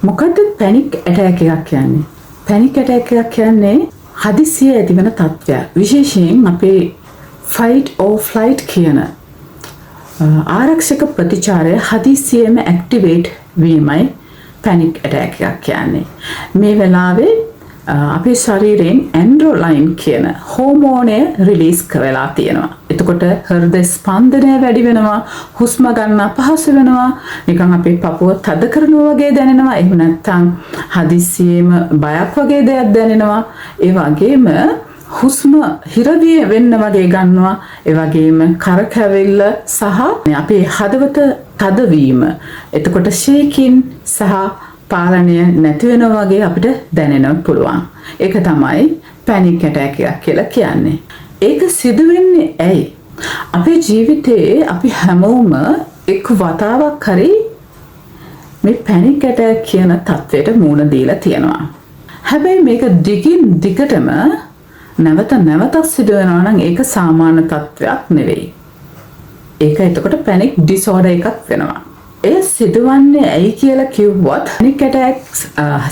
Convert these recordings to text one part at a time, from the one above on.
මොකද්ද panic attack එකක් කියන්නේ? පැනික් ඇටැක් එකක් කියන්නේ හදිසියෙ ඇතිවන තත්ත්වයක්. විශේෂයෙන් අපේ fight or flight කියන ආරක්ෂක ප්‍රතිචාරය හදිසියෙම ඇක්ටිවේට් වීමයි පැනික් ඇටැක් එකක් කියන්නේ. මේ වෙලාවේ අපේ ශරීරයෙන් ඇන්ඩ්‍රොලයින් කියන හෝමෝනය රිලීස් කරලා තියෙනවා. එතකොට හෘද ස්පන්දනය වැඩි වෙනවා, හුස්ම ගන්න අපහසු වෙනවා, නිකන් අපේ පපුව තද කරනවා වගේ දැනෙනවා. එහෙම නැත්නම් හදිස්සියෙම බයක් වගේ දෙයක් දැනෙනවා. ඒ වගේම හුස්ම හිරවිය වෙන්න වගේ ගන්නවා. ඒ වගේම කරකැවිල්ල සහ අපේ හදවත තදවීම. එතකොට ෂේකින් සහ පාලනය නැති වෙනවා වගේ අපිට දැනෙන්න පුළුවන්. ඒක තමයි පැනික් ඇටැක් එකක් කියලා කියන්නේ. ඒක සිදු වෙන්නේ ඇයි? අපේ ජීවිතයේ අපි හැමෝම එක් වතාවක් හරි මේ පැනික් ඇටැක් කියන තත්ත්වයට මුහුණ දීලා තියෙනවා. හැබැයි මේක දිගින් දිගටම නැවතත් සිදු වෙනවා නම් ඒක සාමාන්‍ය තත්ත්වයක් නෙවෙයි. ඒක එතකොට පැනික් ඩිසෝඩර් එකක් වෙනවා. ඒ සිදුවන්නේ ඇයි කියලා කිව්වොත් පැනික් ඇටැක්ස්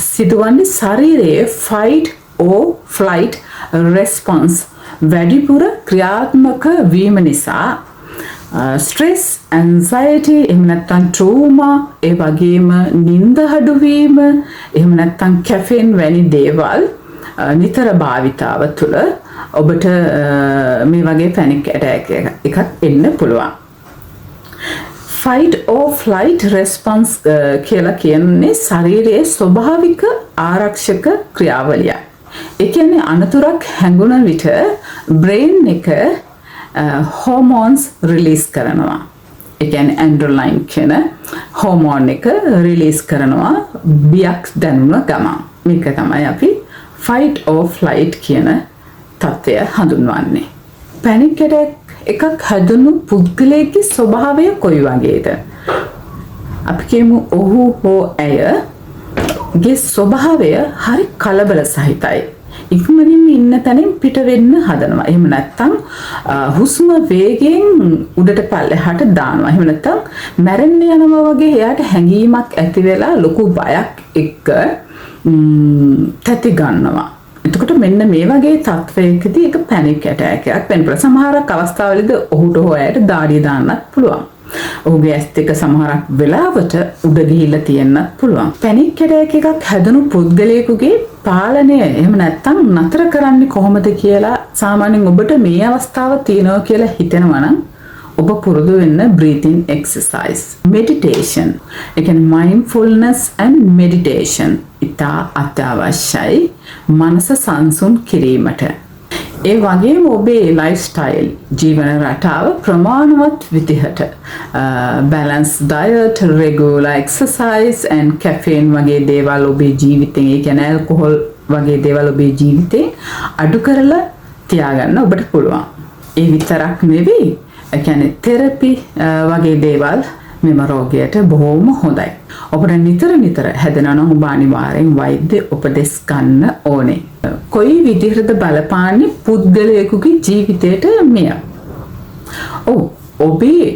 සිදුවන්නේ ශරීරයේ fight or flight response වැඩිපුර ක්‍රියාත්මක වීම නිසා stress, anxiety, එහෙම නැත්නම් trauma, ඒ වගේම නිින්ද අඩුවීම, එහෙම නැත්නම් caffeine වැනි දේවල් නිතර භාවිතාව තුළ ඔබට මේ වගේ පැනික් ඇටැක් එකක් එන්න පුළුවන්. fight or flight response කියලා කියන්නේ ශරීරයේ ස්වභාවික ආරක්ෂක ක්‍රියාවලිය. ඒ කියන්නේ අනතුරක් හැඟුණ විට brain එක hormones release කරනවා. ඒ කියන්නේ adrenaline කියන hormone එක release කරනවා බියක් දැනුන ගමන්. මේක තමයි අපි fight or flight කියන තත්ත්වය හඳුන්වන්නේ. panic attack එකක් හැදුණු පුද්ගලයෙක්ගේ ස්වභාවය කොයි වගේද? අපි කියමු ඔහු හෝ ඇයගේ ස්වභාවය හරි කලබල සහිතයි. ඉක්මනින් ඉන්න තැනින් පිට වෙන්න හදනවා. එහෙම නැත්නම් හුස්ම වේගෙන් උඩට පල්ලෙහාට දානවා. එහෙම නැත්නම් මැරෙන්න යනවා වගේ එයාට හැඟීමක් ඇති වෙලා ලොකු බයක් එක්ක තැති ගන්නවා. එතකොට මෙන්න මේ වගේ තත්වයකදී ඒක පැනික් ඇටැක් එකක් වෙන්න පුළුවන්. සමහරක් අවස්ථාවලදී ඔහුට හෝ ඇයට දාඩිය දාන්නත් පුළුවන්. ඔහුගේ ඇස් දෙක සමහරක් වෙලාවට උඩ ගිහිල්ලා තියෙන්නත් පුළුවන්. පැනික් ඇටැක් එකක් හැදුණු පුද්ගලයෙකුගේ පාලනය එහෙම නැත්නම් නතර කරන්නේ කොහොමද කියලා සාමාන්‍යයෙන් ඔබට මේ අවස්ථාව තියෙනවා කියලා හිතෙනවා නම් ඔබ පුරුදු වෙන්න breathing exercise, meditation. ඒ කියන්නේ mindfulness and meditation ඉතා අත්‍යවශ්‍යයි මනස සංසුන් කිරීමට. ඒ වගේම ඔබේ ලයිෆ්ස්ටයිල් ජීවන රටාව ප්‍රමාණවත් විදිහට balanced diet, regular exercise and caffeine වගේ දේවල් ඔබේ ජීවිතේ, ඒ කියන්නේ alcohol වගේ දේවල් ඔබේ ජීවිතේ අඩු කරලා තියාගන්න ඔබට පුළුවන්. ඒ විතරක් නෙවෙයි, ඒ කියන්නේ තෙරපි වගේ දේවල් මෙම රෝගයට බොහොම හොඳයි. ඔබට නිතර හැදෙනවා නම් ඔබ අනිවාර්යෙන් වෛද්‍ය උපදෙස් ගන්න ඕනේ. කොයි විදිහටද බලපාන්නේ පුද්ගලයෙකුගේ ජීවිතයට මෙය? ඔබේ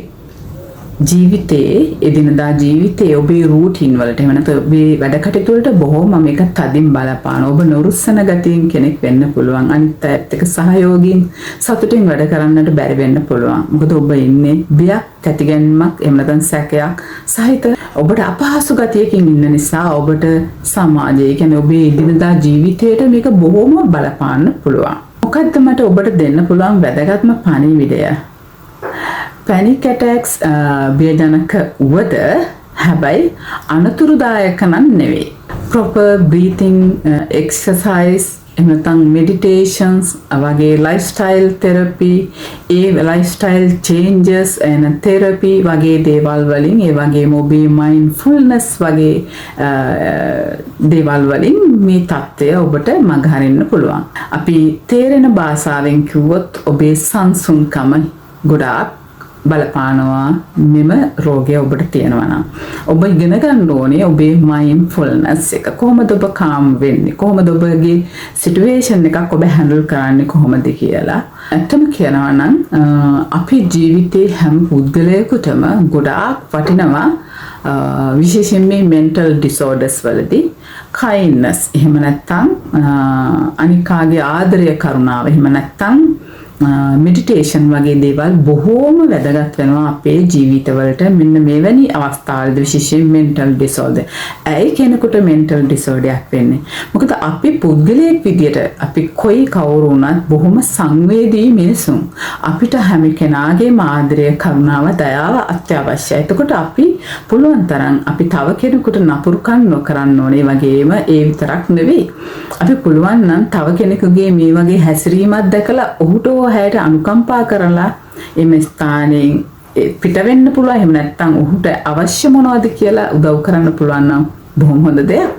ජීවිතයේ එදිනදා ජීවිතයේ ඔබේ රූටින් වලට එහෙම නැත්නම් ඔබේ වැඩ කටයුතු වලට බොහොම මේක තදින් බලපාන. ඔබ නොරුස්සන ගතියින් කෙනෙක් වෙන්න පුළුවන්. අනිත් අයත් එක්ක සහයෝගයෙන් සතුටින් වැඩ කරන්නට බැරි වෙන්න පුළුවන්. මොකද ඔබ ඉන්නේ බියක්, තැතිගැන්මක්, එහෙම නැත්නම් සැකයක් සහිත ඔබට අපහසු ගතියකින් ඉන්න නිසා ඔබට සමාජයේ කියන්නේ ඔබේ එදිනදා ජීවිතයට මේක බොහොම බලපාන්න පුළුවන්. මොකද්ද මට ඔබට දෙන්න පුළුවන් වැදගත්ම පණිවිඩය? Panic attacks බියජනක වුවද හැබැයි අනතුරුදායක නම් නෙවෙයි. Proper breathing exercise, එහෙනම් meditations වගේ lifestyle therapy, lifestyle changes and therapy වගේ දේවල් වලින්, ඒ වගේම ඔබේ mindfulness වගේ දේවල් වලින් මේ தත්ත්වය ඔබට මගහරින්න පුළුවන්. අපි තේරෙන භාෂාවෙන් කිව්වොත් ඔබේ සංසුන්කම ගොඩාක් බලපානවා මෙම රෝගය ඔබට තියෙනවා නම්. ඔබ ඉගෙන ගන්න ඕනේ ඔබේ mindfulness එක. කොහොමද ඔබ calm වෙන්නේ? කොහොමද ඔබගේ situation එකක් ඔබ handle කරන්නේ කොහොමද කියලා. ඇත්තම කියනවා නම් අපි ජීවිතේ හැම පුද්ගලයෙකුටම ගොඩාක් වටිනවා විශේෂයෙන් මේ mental disorders වලදී kindness එහෙම නැත්නම් අනිකාගේ ආදරය කරුණාව එහෙම නැත්නම් මෙඩිටේෂන් වගේ දේවල් බොහෝම වැදගත් වෙනවා අපේ ජීවිතවලට මෙන්න මෙවැනි අවස්ථාවලදී විශේෂයෙන් mental disorder. ඇයි කෙනෙකුට mental disorder එකක් වෙන්නේ? මොකද අපි පුද්ගලයෙක් විදියට අපි කොයි කවුරු වුණත් බොහොම සංවේදී මිනිසුන්. අපිට හැම කෙනාගේම ආදරය කරුණාව දයාව අත්‍යවශ්‍යයි. එතකොට අපි පුළුවන් තරම් අපි තව කෙනෙකුට නපුරුකම් නොකරන්න ඕනේ. වගේම ඒ විතරක් නෙවෙයි. අපි පුළුවන් නම් තව කෙනෙකුගේ මේ වගේ හැසිරීමක් දැකලා ඔහුට හැයට අනුකම්පා කරලා එම ස්ථානයෙන් පිට වෙන්න පුළුවන්. එහෙම නැත්නම් ඔහුට අවශ්‍ය මොනවද කියලා උදව් කරන්න පුළුවන් නම් බොහොම හොඳ දෙයක්.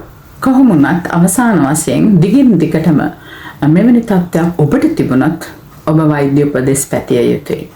කොහොම වුණත් අවසාන වශයෙන් දිගින් දිගටම මෙවැනි තත්ත්වයක් ඔබට තිබුණත් ඔබ වෛද්‍ය උපදෙස් පැතිය යුතුයි.